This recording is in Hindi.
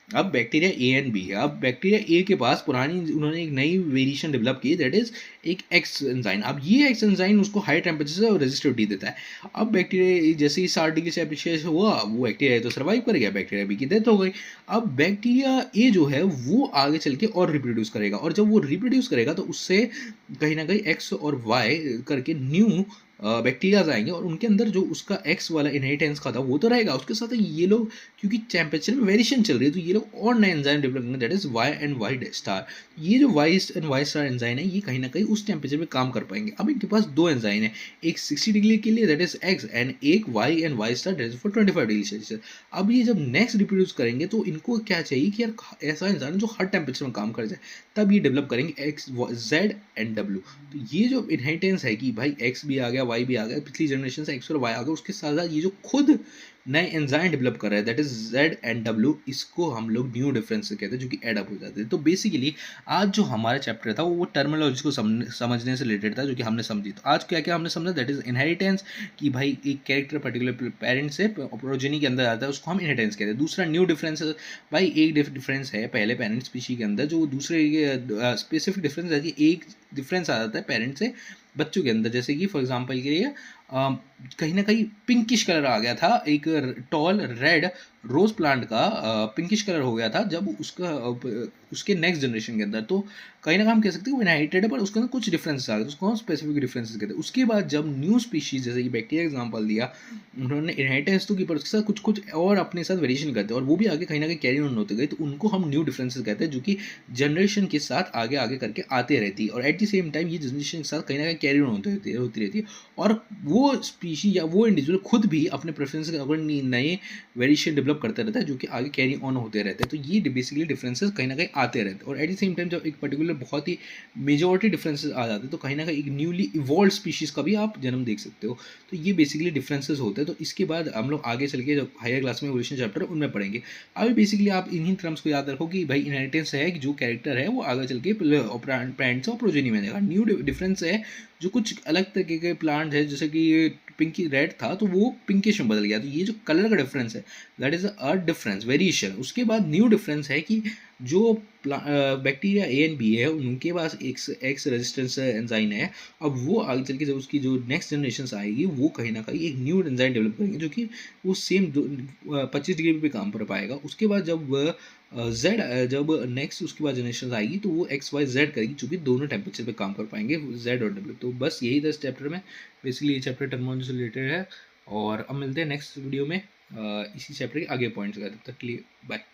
अब बैक्टीरिया ए एंड बी है। अब बैक्टीरिया ए के पास पुरानी उन्होंने एक नई वेरिएशन डेवलप की, दैट इज एक एक्स एंजाइम। अब ये एक्स एंजाइम उसको हाई टेम्परेचर से रेजिस्टिविटी देता है। अब बैक्टीरिया जैसे ही 60 डिग्री सेल्सियस हुआ, वो बैक्टीरिया तो सर्वाइव कर गया, बैक्टीरिया बी की डेथ हो गई। अब बैक्टीरिया ए जो है वो आगे चल के और रिप्रोड्यूस करेगा, और जब वो रिप्रोड्यूस करेगा तो उससे कहीं ना कहीं एक्स और वाई करके न्यू बैक्टीरियाज आएंगे, और उनके अंदर जो उसका एक्स वाला इनहेरिटेंस का था वो तो रहेगा, उसके साथ ये लोग क्योंकि टेम्परेचर में वेरिएशन चल रही है तो ये लोग और नए एंजाइम डेवलप करेंगे, that is Y and Y star. ये जो Y and Y star enzyme है ये कहीं ना कहीं उस टेम्परेचर में काम कर पाएंगे। अब इनके पास दो एंजाइम है, एक 60 डिग्री के लिए दैट इज एक्स, एंड एक Y and Y star that is for 25 degree Celsius. अब ये जब नेक्स्ट रिप्रोड्यूस करेंगे तो इनको क्या चाहिए कि यार ऐसा एंजाइम जो हर टेम्परेचर में काम कर जाए, तब ये डेवलप करेंगे एक्स जेड एंड डब्ल्यू। तो ये जो इनहेरिटेंस है कि भाई एक्स भी आ गया वाई भी आ गया, पिछली जनरेशन से एक्स और वाई आ गया, उसके साथ साथ ये जो खुद नए एंजाइम डेवलप कर रहे हैं that is Z and W, इसको हम लोग न्यू डिफरेंस कहते हैं, जो कि एड अप हो जाते हैं। तो बेसिकली आज जो हमारा चैप्टर था वो टर्मिनोलॉजी को समझने से रिलेटेड था, जो कि हमने समझी। तो आज क्या क्या हमने समझा, दैट इज इनहेरिटेंस, कि भाई एक कैरेक्टर पर्टिकुलर पेरेंट से प्रोजेनी के अंदर आता है, उसको हम इनहेरिटेंस कहते हैं। दूसरा न्यू डिफरेंस, भाई एक डिफरेंस है पहले पेरेंट स्पीशी के अंदर, जो दूसरे स्पेसिफिक डिफरेंस है कि एक डिफरेंस आ जाता है पेरेंट से बच्चों के अंदर, जैसे कि फॉर एग्जांपल के लिए कहीं ना कहीं पिंकिश कलर आ गया था, एक टॉल रेड रोज प्लांट का पिंकिश कलर हो गया था जब उसका उसके नेक्स्ट जनरेशन के अंदर। तो कहीं ना कहीं हम कह सकते हैं वो इनहेरिटेड है, पर उसके अंदर कुछ डिफरेंसेस आ गए, तो उसको हम स्पेसिफिक डिफरेंसेस कहते हैं। उसके बाद जब न्यू स्पीशीज जैसे कि बैक्टीरिया एग्जांपल दिया, उन्होंने इनहेरिटेंस तो की, पर उसके साथ कुछ कुछ और अपने साथ वेरिएशन करते हैं, और वो भी आगे कहीं ना कहीं कैरी ऑन होते गए, तो उनको हम न्यू डिफरेंसेस कहते हैं, जो कि जनरेशन के साथ आगे आगे करके आते रहती है, और एट द सेम टाइम ये जनरेशन के साथ कहीं ना कहीं कैरी ऑन होती रहती है, और वो स्पीशी या वो इंडिविजुअल खुद भी अपने प्रेफरेंस के अकॉर्डिंग नए वेरिएशन डेवलप करते रहता है, जो कि आगे कैरी ऑन होते रहते हैं। तो ये बेसिकली डिफरेंसेस कहीं ना कहीं आते रहते हैं, और एट द सेम टाइम जब एक पर्टिकुलर बहुत ही मेजॉरिटी डिफरेंसेस आ जाते हैं तो कहीं ना कहीं एक न्यूली इवॉल्व स्पीशीज का भी आप जन्म देख सकते हो। तो ये बेसिकली डिफरेंसेस होते हैं। तो इसके बाद हम लोग आगे चल के जब हायर क्लास में एवोल्यूशन चैप्टर उनमें पढ़ेंगे। अभी बेसिकली आप इन्हीं टर्म्स को याद रखो कि भाई इनहेरिटेंस है कि जो कैरेक्टर है वो आगे चल के पेरेंट्स और प्रोजेनी में जाएगा। न्यू डिफरेंस है जो कुछ अलग तरीके के प्लांट है, जैसे कि पिंकी रेड था तो वो पिंकिश में बदल गया, तो ये जो कलर का डिफरेंस है that is a difference variation. उसके बाद न्यू डिफरेंस है कि जो बैक्टीरिया ए एंड बी है उनके पास एक्स रेजिस्टेंस एंजाइम है। अब वो आगे चल के जब उसकी जो नेक्स्ट जनरेशन आएगी वो कहीं ना कहीं एक न्यू एंजाइम डेवलप करेंगे, जो कि वो सेम 25 डिग्री पे काम कर पाएगा। उसके बाद जब जेड जब नेक्स्ट उसके बाद जनरेशन आएगी तो वो एक्स वाई जेड करेगी, चूंकि दोनों टेम्परेचर पे काम कर पाएंगे जेड और डब्ल्यू। तो बस यही था इस चैप्टर में, बेसिकली ये चैप्टर टर्मिनोलॉजी से रिलेटेड है। और अब मिलते हैं नेक्स्ट वीडियो में इसी चैप्टर के आगे पॉइंट्स का। तब तक के लिए बाय।